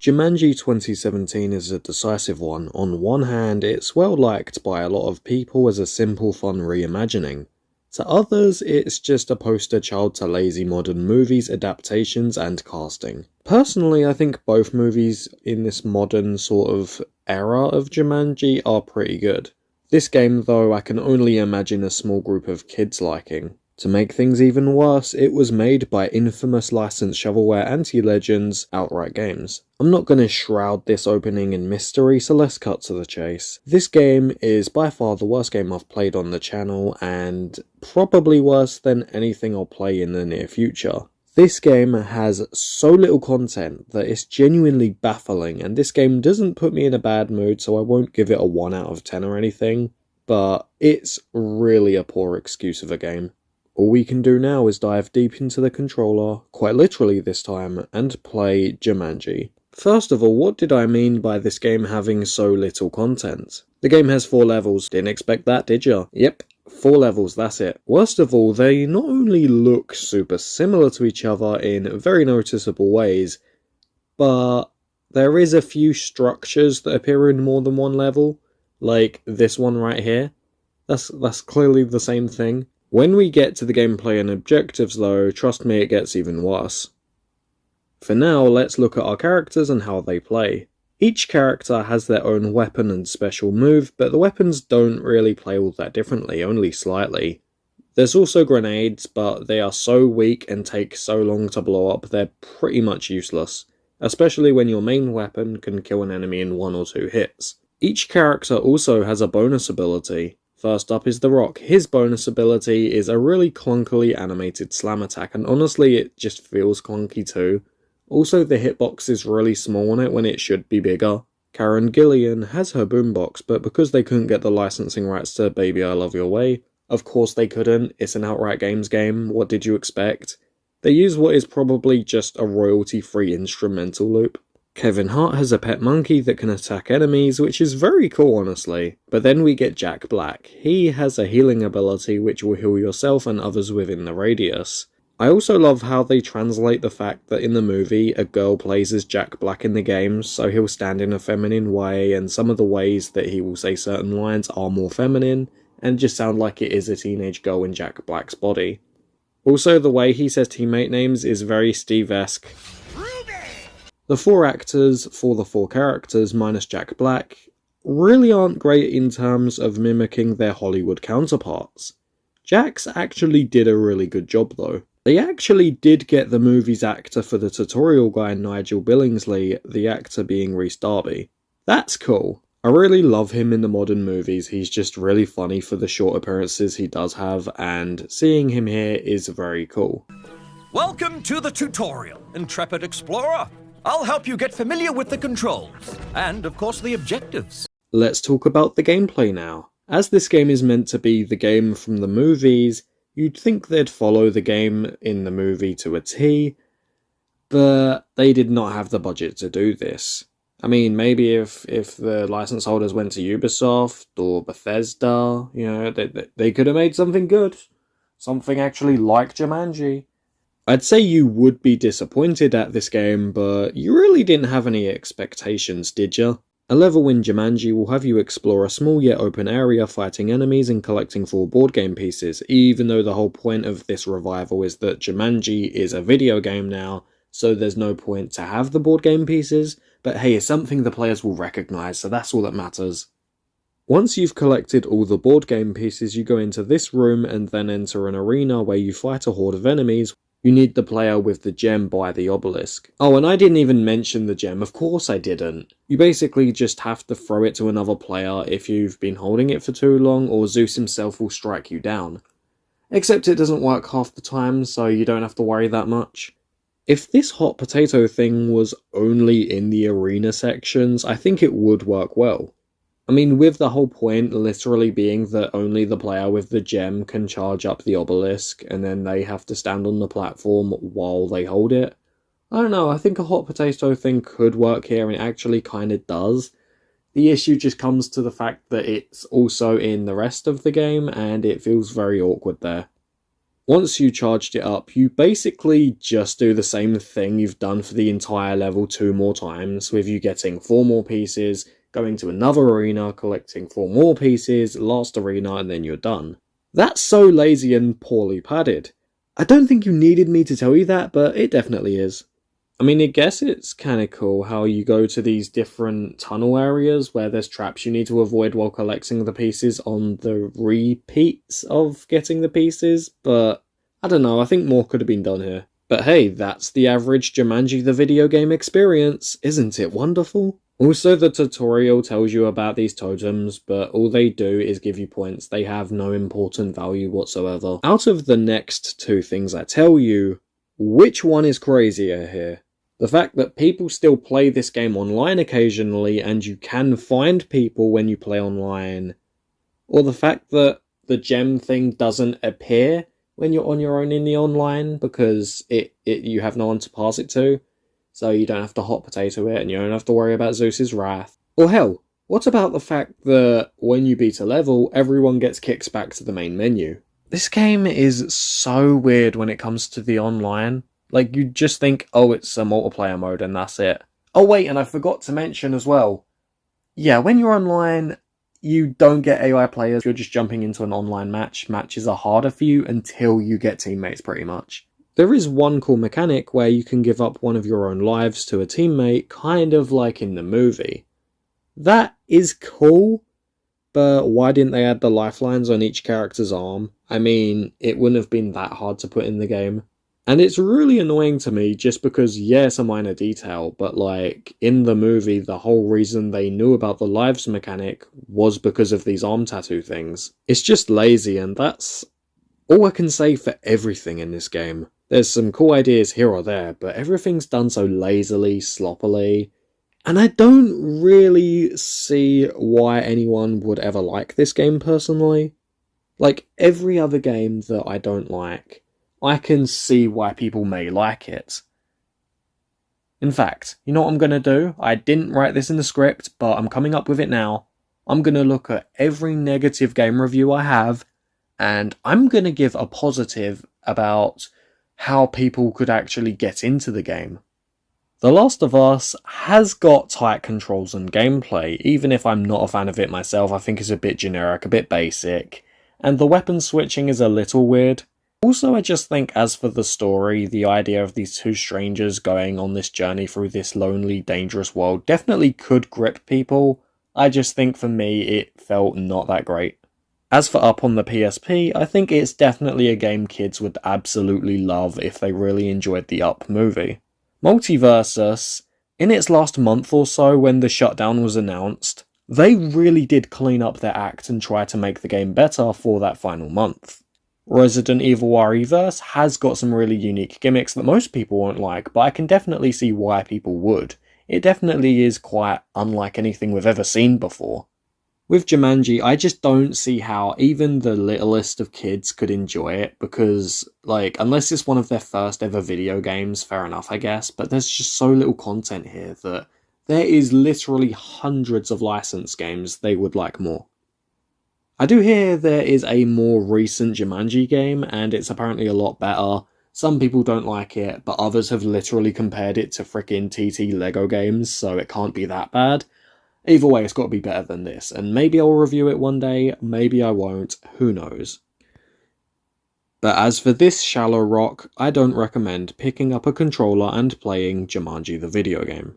Jumanji 2017 is a decisive one. On one hand, it's well liked by a lot of people as a simple fun reimagining. To others, it's just a poster child to lazy modern movies, adaptations, and casting. Personally, I think both movies in this modern sort of era of Jumanji are pretty good. This game, though, I can only imagine a small group of kids liking. To make things even worse, it was made by infamous licensed shovelware anti-legends Outright Games. I'm not going to shroud this opening in mystery, so let's cut to the chase. This game is by far the worst game I've played on the channel, and probably worse than anything I'll play in the near future. This game has so little content that it's genuinely baffling, and this game doesn't put me in a bad mood, so I won't give it a 1 out of 10 or anything, but it's really a poor excuse of a game. All we can do now is dive deep into the controller, quite literally this time, and play Jumanji. First of all, what did I mean by this game having so little content? The game has 4 levels, didn't expect that, did ya? Yep, 4 levels, that's it. Worst of all, they not only look super similar to each other in very noticeable ways, but there is a few structures that appear in more than one level, like this one right here. That's clearly the same thing. When we get to the gameplay and objectives though, trust me, it gets even worse. For now, let's look at our characters and how they play. Each character has their own weapon and special move, but the weapons don't really play all that differently, only slightly. There's also grenades, but they are so weak and take so long to blow up, they're pretty much useless, especially when your main weapon can kill an enemy in 1 or 2 hits. Each character also has a bonus ability. First up is The Rock. His bonus ability is a really clunkily animated slam attack, and honestly it just feels clunky too. Also, the hitbox is really small on it when it should be bigger. Karen Gillian has her boombox, but because they couldn't get the licensing rights to Baby I Love Your Way, of course they couldn't, it's an Outright Games game, what did you expect? They use what is probably just a royalty-free instrumental loop. Kevin Hart has a pet monkey that can attack enemies, which is very cool honestly. But then we get Jack Black. He has a healing ability which will heal yourself and others within the radius. I also love how they translate the fact that in the movie a girl plays as Jack Black in the game, so he'll stand in a feminine way, and some of the ways that he will say certain lines are more feminine, and just sound like it is a teenage girl in Jack Black's body. Also, the way he says teammate names is very Steve-esque. The 4 actors for the 4 characters, minus Jack Black, really aren't great in terms of mimicking their Hollywood counterparts. Jax actually did a really good job though. They actually did get the movie's actor for the tutorial guy Nigel Billingsley, the actor being Rhys Darby. That's cool. I really love him in the modern movies, he's just really funny for the short appearances he does have, and seeing him here is very cool. Welcome to the tutorial, intrepid explorer. I'll help you get familiar with the controls, and of course the objectives. Let's talk about the gameplay now. As this game is meant to be the game from the movies, you'd think they'd follow the game in the movie to a T, but they did not have the budget to do this. I mean, maybe if the license holders went to Ubisoft or Bethesda, you know, they could have made something good. Something actually like Jumanji. I'd say you would be disappointed at this game, but you really didn't have any expectations, did ya? A level in Jumanji will have you explore a small yet open area fighting enemies and collecting 4 board game pieces, even though the whole point of this revival is that Jumanji is a video game now, so there's no point to have the board game pieces, but hey, it's something the players will recognise, so that's all that matters. Once you've collected all the board game pieces, you go into this room and then enter an arena where you fight a horde of enemies. You need the player with the gem by the obelisk. Oh, and I didn't even mention the gem, of course I didn't. You basically just have to throw it to another player if you've been holding it for too long, or Zeus himself will strike you down. Except it doesn't work half the time, so you don't have to worry that much. If this hot potato thing was only in the arena sections, I think it would work well. I mean, with the whole point literally being that only the player with the gem can charge up the obelisk, and then they have to stand on the platform while they hold it. I don't know, I think a hot potato thing could work here, and it actually kind of does. The issue just comes to the fact that it's also in the rest of the game, and it feels very awkward there. Once you charged it up, you basically just do the same thing you've done for the entire level 2 more times, with you getting 4 more pieces, going to another arena, collecting 4 more pieces, last arena, and then you're done. That's so lazy and poorly padded. I don't think you needed me to tell you that, but it definitely is. I mean, I guess it's kinda cool how you go to these different tunnel areas where there's traps you need to avoid while collecting the pieces on the repeats of getting the pieces, but I don't know, I think more could have been done here. But hey, that's the average Jumanji the video game experience, isn't it wonderful? Also, the tutorial tells you about these totems, but all they do is give you points. They have no important value whatsoever. Out of the next 2 things I tell you, which one is crazier here? The fact that people still play this game online occasionally and you can find people when you play online, or the fact that the gem thing doesn't appear when you're on your own in the online because you have no one to pass it to, so you don't have to hot potato it and you don't have to worry about Zeus's wrath. Or hell, what about the fact that when you beat a level, everyone gets kicked back to the main menu? This game is so weird when it comes to the online. Like, you just think, oh, it's a multiplayer mode and that's it. Oh wait, and I forgot to mention as well. Yeah, when you're online, you don't get AI players. You're just jumping into an online match. Matches are harder for you until you get teammates, pretty much. There is one cool mechanic where you can give up one of your own lives to a teammate, kind of like in the movie. That is cool, but why didn't they add the lifelines on each character's arm? I mean, it wouldn't have been that hard to put in the game. And it's really annoying to me just because, yeah, it's a minor detail, but like, in the movie, the whole reason they knew about the lives mechanic was because of these arm tattoo things. It's just lazy, and that's all I can say for everything in this game. There's some cool ideas here or there, but everything's done so lazily, sloppily, and I don't really see why anyone would ever like this game personally. Like every other game that I don't like, I can see why people may like it. In fact, you know what I'm going to do? I didn't write this in the script, but I'm coming up with it now. I'm going to look at every negative game review I have, and I'm going to give a positive about how people could actually get into the game. The Last of Us has got tight controls and gameplay, even if I'm not a fan of it myself. I think it's a bit generic, a bit basic, and the weapon switching is a little weird. Also, I just think as for the story, the idea of these 2 strangers going on this journey through this lonely, dangerous world definitely could grip people. I just think for me, it felt not that great. As for Up on the PSP, I think it's definitely a game kids would absolutely love if they really enjoyed the Up movie. Multiversus, in its last month or so when the shutdown was announced, they really did clean up their act and try to make the game better for that final month. Resident Evil Re:Verse has got some really unique gimmicks that most people won't like, but I can definitely see why people would. It definitely is quite unlike anything we've ever seen before. With Jumanji, I just don't see how even the littlest of kids could enjoy it, because, like, unless it's one of their first ever video games, fair enough, I guess, but there's just so little content here that there is literally hundreds of licensed games they would like more. I do hear there is a more recent Jumanji game, and it's apparently a lot better. Some people don't like it, but others have literally compared it to frickin' TT Lego games, so it can't be that bad. Either way, it's got to be better than this, and maybe I'll review it one day, maybe I won't, who knows. But as for this shallow rock, I don't recommend picking up a controller and playing Jumanji the video game.